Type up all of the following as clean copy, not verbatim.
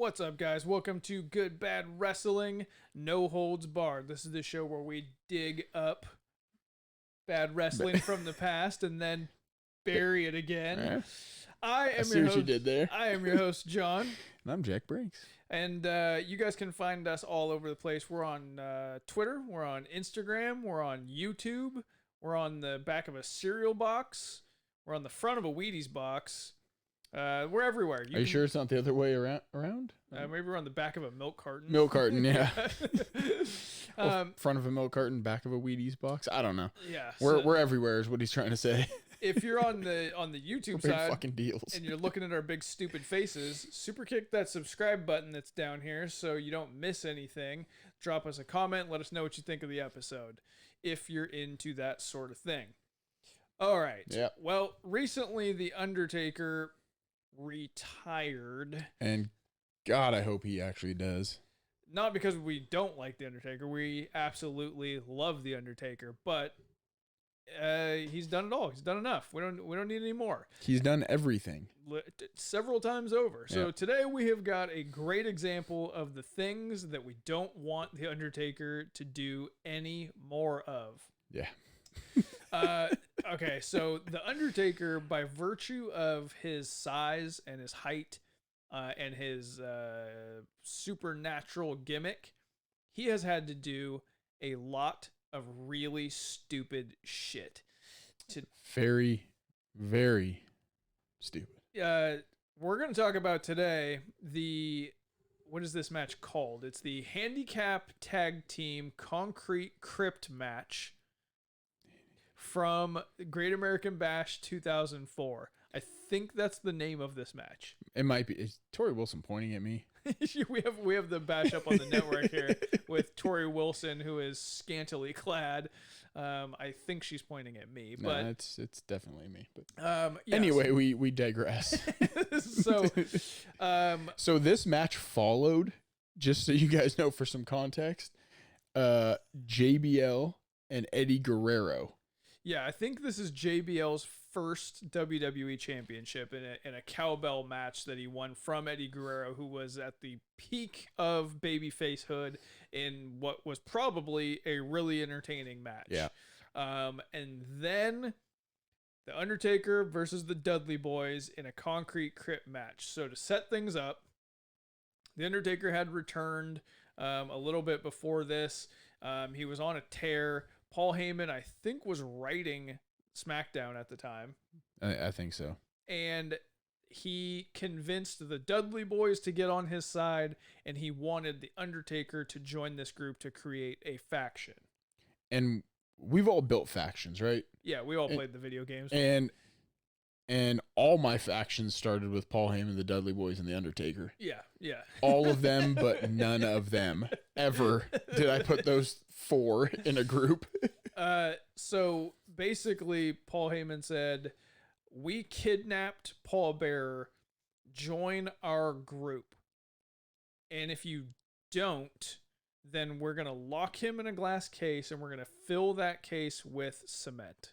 What's up, guys? Welcome to Good Bad Wrestling, No Holds Barred. This is the show where we dig up bad wrestling from the past and then bury it again. I see what you did there. I am your host, John. And I'm Jack Brinks. And you guys can find us all over the place. We're on Twitter. We're on Instagram. We're on YouTube. We're on the back of a cereal box. We're on the front of a Wheaties box. We're everywhere. Are you sure it's not the other way around? Maybe we're on the back of a milk carton. Milk carton, yeah. Front of a milk carton, back of a Wheaties box. I don't know. Yeah, we're everywhere is what he's trying to say. If you're on the YouTube side fucking deals. and you're looking at our big stupid faces, super kick that subscribe button that's down here so you don't miss anything. Drop us a comment. Let us know what you think of the episode if you're into that sort of thing. All right. Yeah. Well, recently the Undertaker retired, and God, I hope he actually does. Not because we don't like the Undertaker, we absolutely love the Undertaker, but he's done it all. He's done enough. We don't need any more. He's done everything several times over. So today we have got a great example of the things that we don't want the Undertaker to do any more of. Yeah. Okay, so the Undertaker, by virtue of his size and his height and his supernatural gimmick, he has had to do a lot of really stupid shit. Very, very stupid. We're going to talk about today what is this match called? It's the Handicap Tag Team Concrete Crypt match from Great American Bash 2004. I think that's the name of this match. It might be. Is Tori Wilson pointing at me? we have the bash up on the network here with Tori Wilson, who is scantily clad. I think she's pointing at me, but it's definitely me. But yes. Anyway, we digress. So this match followed, just so you guys know for some context, JBL and Eddie Guerrero. Yeah, I think this is JBL's first WWE championship in a cowbell match that he won from Eddie Guerrero, who was at the peak of babyfacehood in what was probably a really entertaining match. Yeah. And then the Undertaker versus the Dudley Boyz in a concrete crypt match. So to set things up, the Undertaker had returned a little bit before this. He was on a tear. Paul Heyman, I think, was writing SmackDown at the time. I think so. And he convinced the Dudley Boyz to get on his side, and he wanted the Undertaker to join this group to create a faction. And we've all built factions, right? Yeah, we all played the video games. And all my factions started with Paul Heyman, the Dudley Boyz, and the Undertaker. Yeah. All of them, but none of them ever did I put those four in a group. So basically, Paul Heyman said, "We kidnapped Paul Bearer. Join our group. And if you don't, then we're going to lock him in a glass case and we're going to fill that case with cement."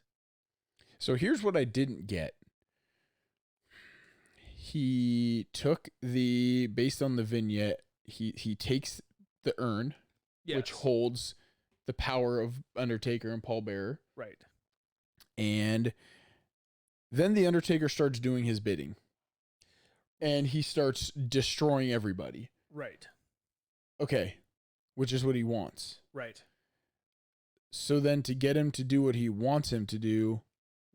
So here's what I didn't get. He took based on the vignette, he takes the urn, Yes. which holds the power of Undertaker and Paul Bearer. Right. And then the Undertaker starts doing his bidding. And he starts destroying everybody. Right. Okay. Which is what he wants. Right. So then to get him to do what he wants him to do,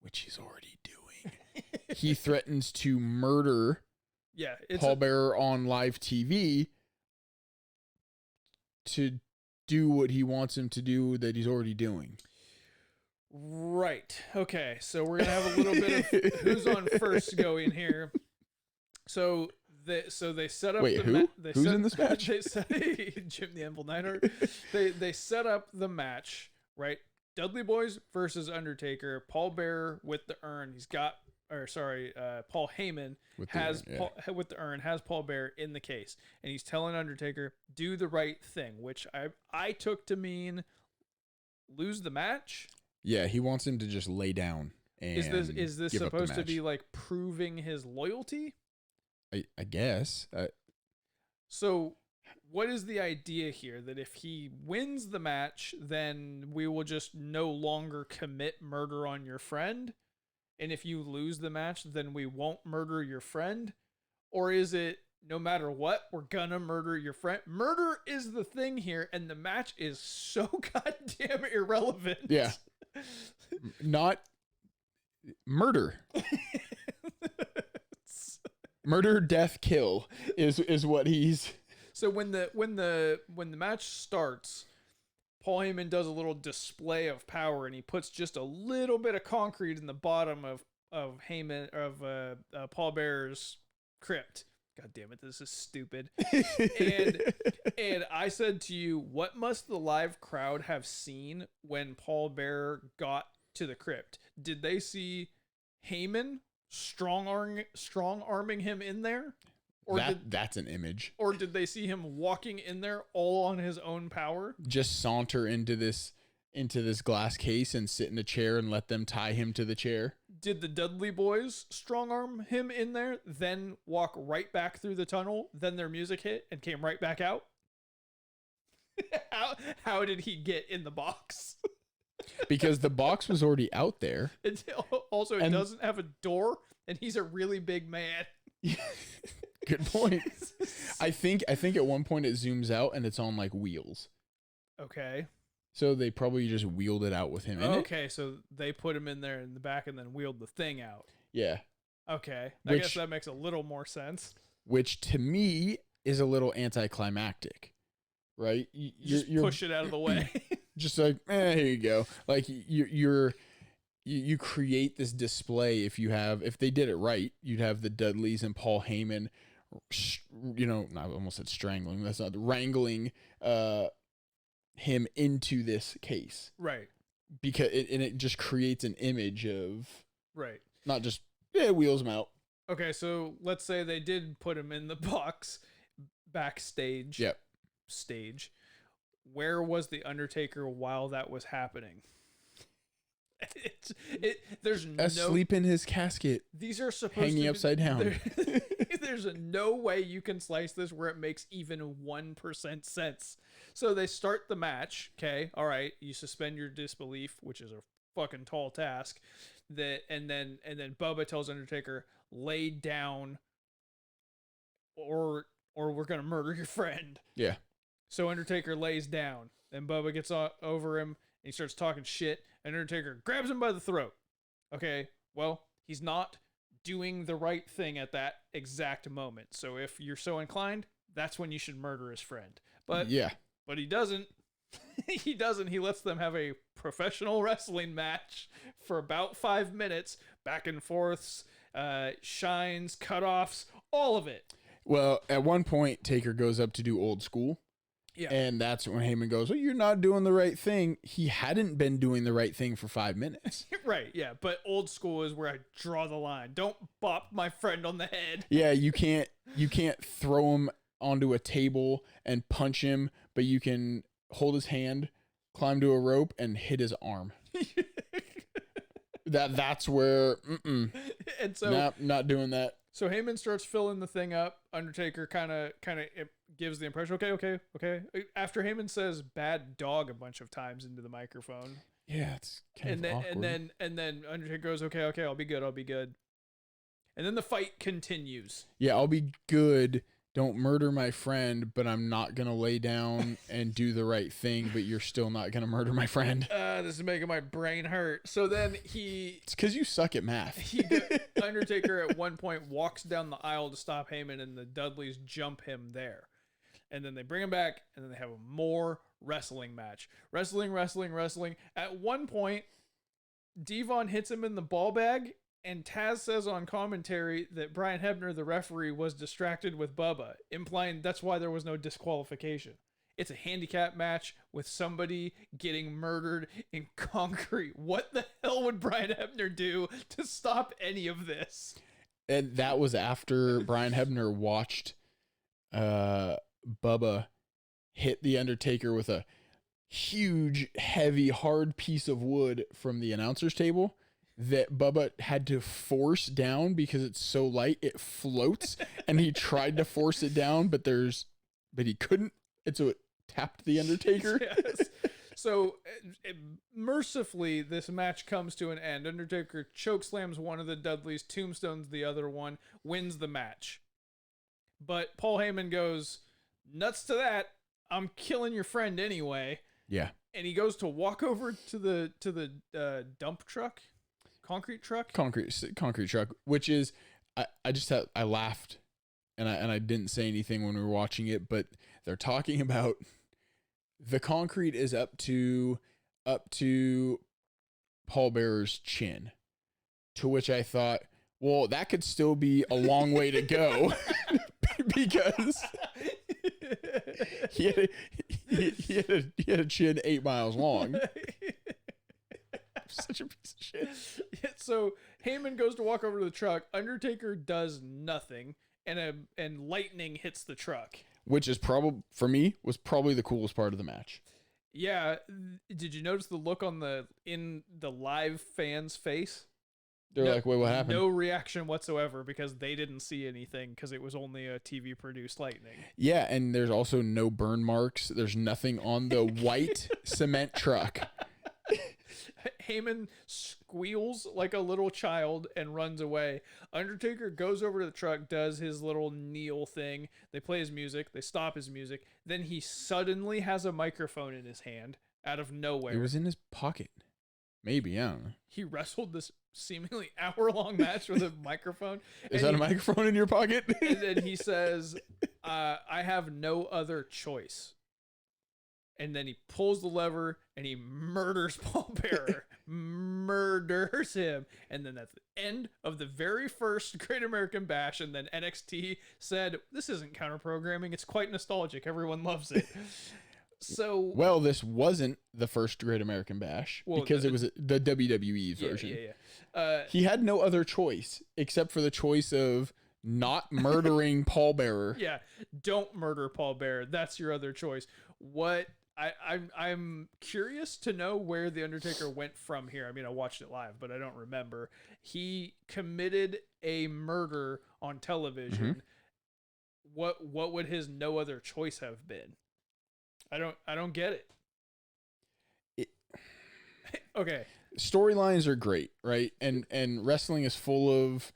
which he's already doing, he threatens to murder Paul Bearer on live TV to do what he wants him to do that he's already doing. Right. Okay. So we're going to have a little bit of who's on first going here. So they set up. Wait, who? Who's in this match? Jim the Anvil Neidhart. They set up the match, right? Dudley Boyz versus Undertaker. Paul Bearer with the urn. Paul Heyman with the urn has Paul Bearer in the case, and he's telling Undertaker, do the right thing, which I took to mean lose the match. Yeah, he wants him to just lay down. And is this supposed to be like proving his loyalty? I guess. So what is the idea here? That if he wins the match, then we will just no longer commit murder on your friend? And if you lose the match, then we won't murder your friend? Or is it no matter what, we're gonna murder your friend? Murder is the thing here, and the match is so goddamn irrelevant. Yeah. Not murder. Murder, death, kill is what he's. So when the match starts, Paul Heyman does a little display of power, and he puts just a little bit of concrete in the bottom of Paul Bearer's crypt. God damn it, this is stupid. and I said to you, what must the live crowd have seen when Paul Bearer got to the crypt? Did they see Heyman strong arming him in there? Or that's an image. Or did they see him walking in there all on his own power? Just saunter into this glass case and sit in a chair and let them tie him to the chair. Did the Dudley Boyz strong arm him in there, then walk right back through the tunnel, then their music hit and came right back out? How did he get in the box? Because the box was already out there. It doesn't have a door, and he's a really big man. Good point. I think at one point it zooms out and it's on like wheels. Okay. So they probably just wheeled it out with him in it. Okay, so they put him in there in the back and then wheeled the thing out. Yeah. Okay. I guess that makes a little more sense. Which to me is a little anticlimactic, right? You're push it out of the way. Just like, here you go. Like you create this display. If they did it right, you'd have the Dudleys and Paul Heyman, I almost said strangling. That's not wrangling him into this case. Right. Because it just creates an image of right. Not just wheels him out. Okay, so let's say they did put him in the box backstage. Yep. Stage. Where was the Undertaker while that was happening? There's asleep in his casket. These are supposed hanging to be, upside down. There's no way you can slice this where it makes even 1% sense. So they start the match. Okay, all right. You suspend your disbelief, which is a fucking tall task. And then Bubba tells Undertaker, lay down, or we're gonna murder your friend. Yeah. So Undertaker lays down, and Bubba gets over him, and he starts talking shit, and Undertaker grabs him by the throat. Okay, well, he's not doing the right thing at that exact moment. So if you're so inclined, that's when you should murder his friend. But yeah. But he doesn't. He doesn't. He lets them have a professional wrestling match for about 5 minutes, back and forths, shines, cutoffs, all of it. Well, at one point, Taker goes up to do old school. Yeah. And that's when Heyman goes, well, you're not doing the right thing. He hadn't been doing the right thing for 5 minutes. Right, yeah. But old school is where I draw the line. Don't bop my friend on the head. Yeah, you can't throw him onto a table and punch him, but you can hold his hand, climb to a rope, and hit his arm. That's where and so not doing that. So Heyman starts filling the thing up. Undertaker kind of gives the impression, okay. After Heyman says "bad dog" a bunch of times into the microphone. Yeah, it's kind of awkward. And then Undertaker goes, okay, I'll be good. And then the fight continues. Yeah, I'll be good. Don't murder my friend, but I'm not going to lay down and do the right thing, but you're still not going to murder my friend. This is making my brain hurt. So then It's because you suck at math. Undertaker at one point walks down the aisle to stop Heyman, and the Dudleys jump him there. And then they bring him back, and then they have a more wrestling match. Wrestling. At one point, D'Von hits him in the ball bag, and Taz says on commentary that Brian Hebner, the referee, was distracted with Bubba, implying that's why there was no disqualification. It's a handicap match with somebody getting murdered in concrete. What the hell would Brian Hebner do to stop any of this? And that was after Brian Hebner watched Bubba hit the Undertaker with a huge, heavy, hard piece of wood from the announcer's table that Bubba had to force down because it's so light it floats, and he tried to force it down, but there's but he couldn't, and so it tapped the Undertaker. Yes. So mercifully, this match comes to an end. Undertaker chokeslams one of the Dudleys, tombstones the other one, wins the match. But Paul Heyman goes, nuts to that. I'm killing your friend anyway. Yeah. And he goes to walk over to the dump truck, concrete truck, concrete truck, which is I laughed, and I didn't say anything when we were watching it, but they're talking about the concrete is up to Paul Bearer's chin, to which I thought, well, that could still be a long way to go because he had a chin 8 miles long. Such a piece of shit. Yeah, so Heyman goes to walk over to the truck. Undertaker does nothing, and lightning hits the truck, which is probably, for me, was probably the coolest part of the match. Yeah. Did you notice the look in the live fans' face? They're like, wait, what happened? No reaction whatsoever because they didn't see anything because it was only a TV produced lightning. Yeah, and there's also no burn marks. There's nothing on the white cement truck. Heyman squeals like a little child and runs away. Undertaker goes over to the truck, does his little kneel thing. They play his music. They stop his music. Then he suddenly has a microphone in his hand out of nowhere. It was in his pocket. Maybe, I don't know. He wrestled this seemingly hour-long match with a microphone. Is that a microphone in your pocket? And then he says, I have no other choice. And then he pulls the lever and he murders Paul Bearer. Murders him. And then that's the end of the very first Great American Bash. And then NXT said, this isn't counter-programming. It's quite nostalgic. Everyone loves it. So, well, this wasn't the first Great American Bash because it was the WWE version. He had no other choice except for the choice of not murdering Paul Bearer. Yeah, don't murder Paul Bearer. That's your other choice. What I'm curious to know where the Undertaker went from here. I mean, I watched it live, but I don't remember. He committed a murder on television. Mm-hmm. What would his no other choice have been? I don't get it. Okay. Storylines are great, right? And wrestling is full of,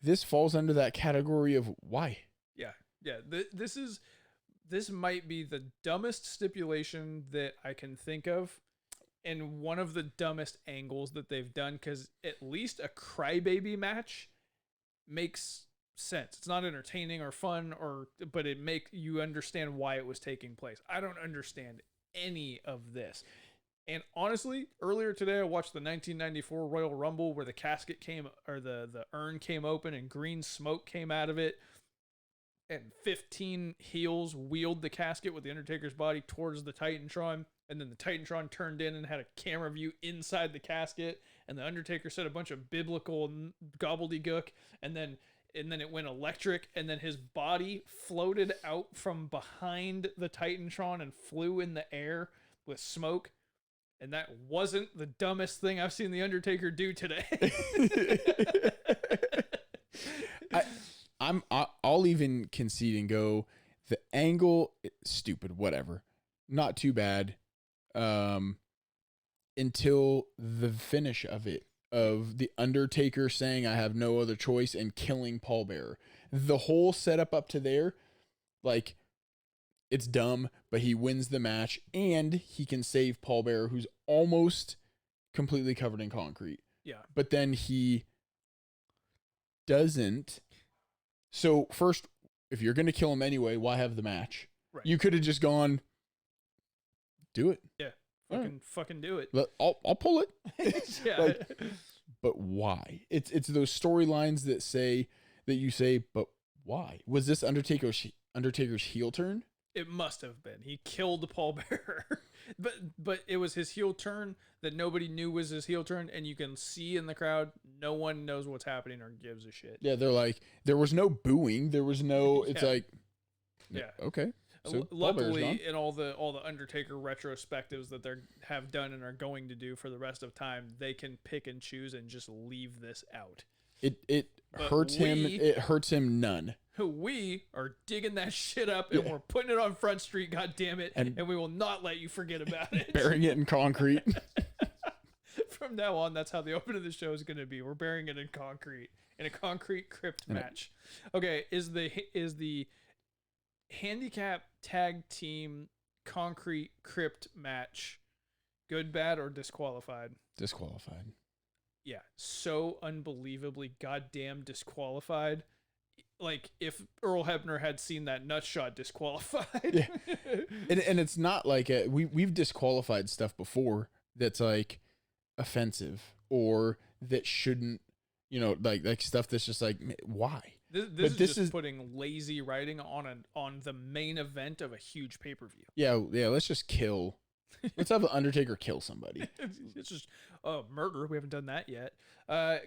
this falls under that category of why. Yeah. This might be the dumbest stipulation that I can think of, and one of the dumbest angles that they've done, because at least a crybaby match makes sense. It's not entertaining or fun, but it make you understand why it was taking place. I don't understand any of this. And honestly, earlier today I watched the 1994 Royal Rumble where the casket the urn came open and green smoke came out of it. And 15 heels wheeled the casket with the Undertaker's body towards the Titantron. And then the Titantron turned in and had a camera view inside the casket. And the Undertaker said a bunch of biblical gobbledygook. And then it went electric. And then his body floated out from behind the Titantron and flew in the air with smoke. And that wasn't the dumbest thing I've seen the Undertaker do today. I'll even concede and go, the angle, stupid, whatever, not too bad, until the finish of it, of the Undertaker saying I have no other choice and killing Paul Bearer. The whole setup up to there, like, it's dumb, but he wins the match and he can save Paul Bearer, who's almost completely covered in concrete. Yeah. But then he doesn't. So first, if you're going to kill him anyway, why have the match? Right. You could have just gone, do it. Yeah. Fucking do it. But I'll pull it. Yeah. But why? It's those storylines that you say, but why? Was this Undertaker's heel turn? It must have been. He killed Paul Bearer. but it was his heel turn that nobody knew was his heel turn, and you can see in the crowd, no one knows what's happening or gives a shit. Yeah, they're like, there was no booing. There was no, it's like, yeah. Okay. So luckily, in all the Undertaker retrospectives that they have done and are going to do for the rest of time, they can pick and choose and just leave this out. It But hurts him. It hurts him none. We are digging that shit up and we're putting it on Front Street, God damn it, and we will not let you forget about it. Burying it in concrete. From now on, that's how the open of the show is going to be. We're burying it in concrete, in a concrete Crypt match. Okay, is the handicap tag team concrete Crypt match good, bad, or disqualified? Disqualified. Yeah, so unbelievably goddamn disqualified. Like, if Earl Hebner had seen that nut shot, disqualified. Yeah. And it's not like we've disqualified stuff before that's like offensive or that shouldn't, like stuff that's just like, why? This is just putting lazy writing on the main event of a huge pay-per-view. Yeah, let's just kill. Let's have the Undertaker kill somebody. It's just murder. We haven't done that yet.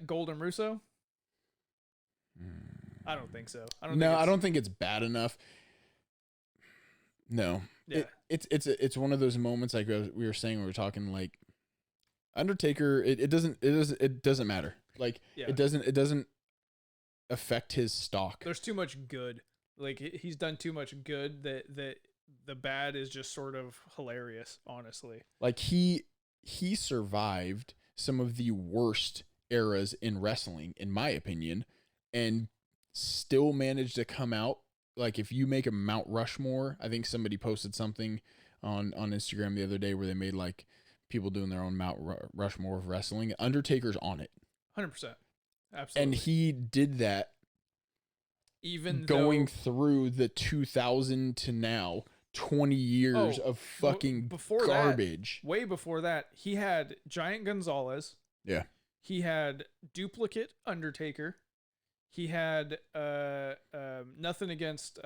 Golden Russo? I don't think so. I don't think it's bad enough. No. Yeah. It's one of those moments like we were saying, we were talking like Undertaker, it doesn't matter. Like it doesn't affect his stock. There's too much good. Like he's done too much good that the bad is just sort of hilarious, honestly. Like he survived some of the worst eras in wrestling, in my opinion, and still managed to come out. Like if you make a Mount Rushmore, I think somebody posted something on Instagram the other day where they made like people doing their own Mount Rushmore of wrestling. Undertaker's on it. 100%. Absolutely. And he did that even going through the 2000 to now 20 years of fucking before garbage. Way before that, he had Giant Gonzalez. Yeah. He had Duplicate Undertaker. He had nothing against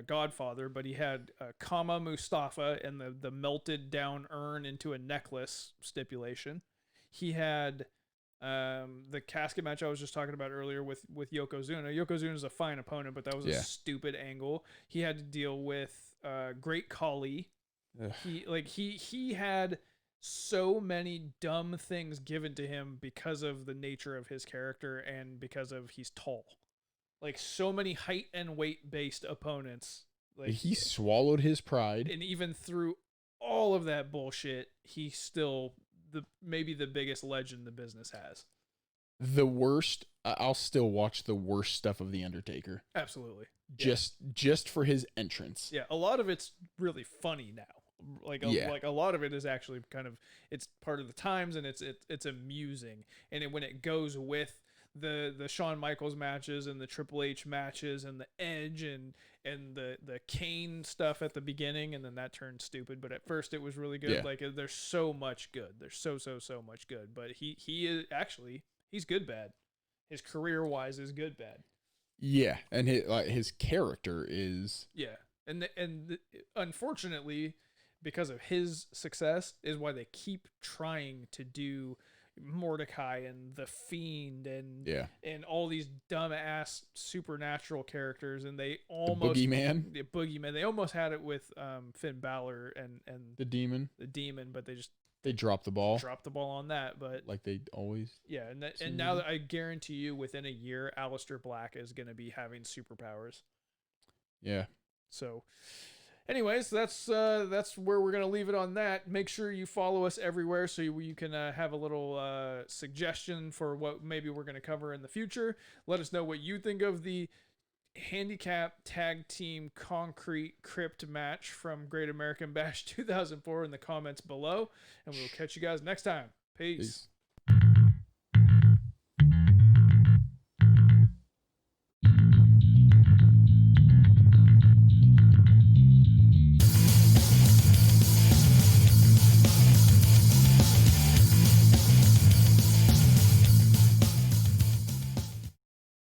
Godfather, but he had Kama Mustafa and the melted down urn into a necklace stipulation. He had the casket match I was just talking about earlier with Yokozuna. Yokozuna is a fine opponent, but that was a stupid angle. He had to deal with Great Khali. He had so many dumb things given to him because of the nature of his character and because of he's tall. Like so many height and weight based opponents. Like he swallowed his pride, and even through all of that bullshit, he's still maybe the biggest legend the business has. The worst. I'll still watch the worst stuff of the Undertaker. Absolutely. Just for his entrance. Yeah, a lot of it's really funny now. Like a lot of it is actually kind of, it's part of the times and it's amusing. And when it goes with the Shawn Michaels matches and the Triple H matches and the Edge and the Kane stuff at the beginning, and then that turned stupid. But at first it was really good. Yeah. Like there's so much good. There's so much good. But he is actually, he's good bad. His career wise is good bad. Yeah, and his character is and unfortunately, because of his success, is why they keep trying to do Mordecai and the Fiend and all these dumbass supernatural characters, and they almost Boogeyman. They almost had it with Finn Balor and the Demon, but they dropped the ball. On that, but like they always. Yeah, and now that I guarantee you, within a year, Aleister Black is going to be having superpowers. Yeah. So, anyways, that's where we're going to leave it on that. Make sure you follow us everywhere so you can have a little suggestion for what maybe we're going to cover in the future. Let us know what you think of the handicap tag team concrete Crypt match from Great American Bash 2004 in the comments below, and we will catch you guys next time. Peace.